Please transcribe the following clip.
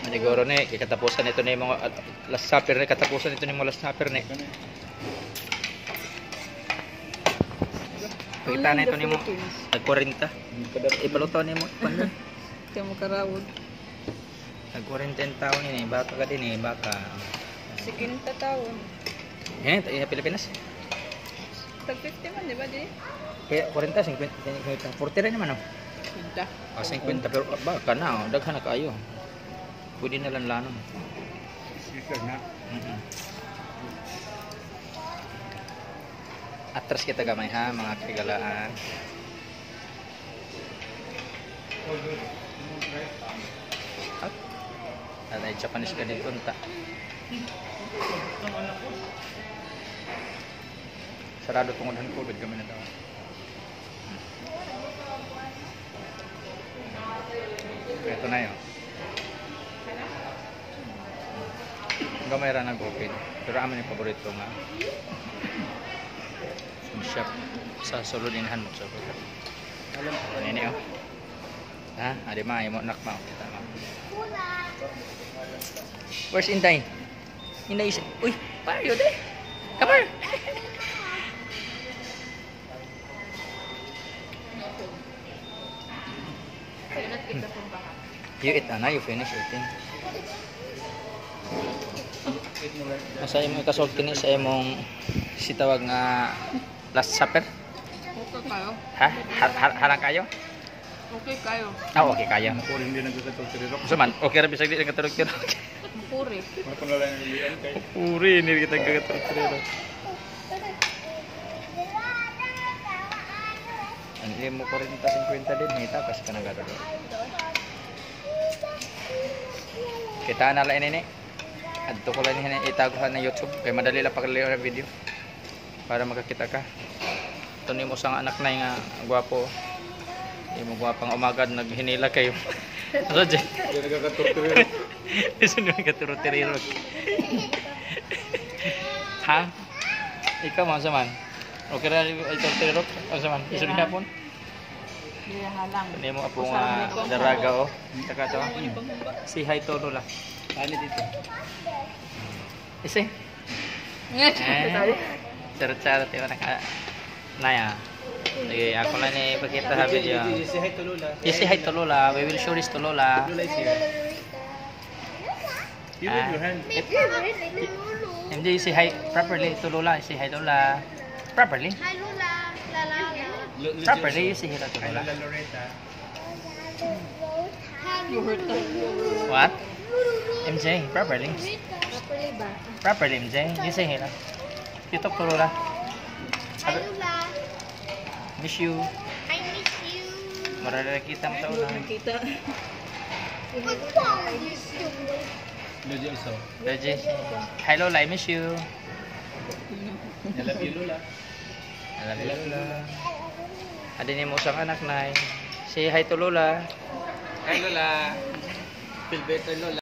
Maniguro ni, katapusan ito ni mga last supper ni, katapusan ito ni mga last supper ni. Pakita na ito ni mo, nag-40. Ipaluto ni mo, panda. Kaya mo karawod. Nag-40 taon ni, baka ka din eh, baka. 50 taon. Eh, sa Pilipinas. Tag 50 man, di ba, di? Kaya 40, 50, 40 rin naman, oh. 50. 50, pero baka na, oh. Daghan na kayo. Pwede na lang lanon. Sister na. Atras kita gamay ha, mga kagalaan. At ay Japanese ka din kunta. Sarado tungudan COVID kami na daw. Ito na yun. Gamay ra nag-open. Pero amin yung paborito nga. Shop sa suludinhan mo sa buka. Ano ini oh? Ha? Adi ma, imo nak ma. Kita ma. Where's Inday? Inday is... Uy, where are you there? Come here. You eat na, you finish eating. Masa imo ikasulti ni sa imong sitawag nga last supper? Okay kayo. Ha? Harang kayo? Okay kayo. Ah, okay kayo. Ako rin din nagkatulog-tulog. So man, okay ra bisag di nagkatulog-tulog. Puri. Mga pangalan ng liyan kay. Puri ni kita nagkatulog-tulog. Hindi mo 40-50 din, may tapas ka na gano'n. Kita na lang ini. Adto ko lang ini itago sa na YouTube kay madali lang paglayo ng video para makakita ka. Tuni mo sang anak na nga gwapo. Imo gwapang umagad naghinila kayo. Ano je? Hindi nagkakatorturero. Isun yung katurutiro. Ha? Ikaw man saman. Okay ra ito turutiro. Ano saman? Isun hapon. Di halang. Tuni mo apo nga daraga oh. Taka to. Si hi to lola. Ano dito? Isi. Charot-charot yung naka... Naya. Sige, ako lang ipakita sa video. You say hi to Lola. You say hi to Lola. We will show this to Lola. Lola is here. You wave your hand. MJ, you say hi properly to Lola. You say hi to Lola. Properly. Hi Lola, Lala. Properly, you say hi to Hi Lola. Lola Loretta. You hurt them. What? MJ, properly. Properly ba? Properly, MJ. You say hi. You talk to Lola. Hi Lola, Miss you. I miss you. Marala kita mo sa una. Nakita. I miss you. Lola also. Reggie. Hi Lola, I miss you. I love you Lola. I love you, Lola. Adin mo sang anak na. Say hi to Lola. Hi Lola. Feel better Lola.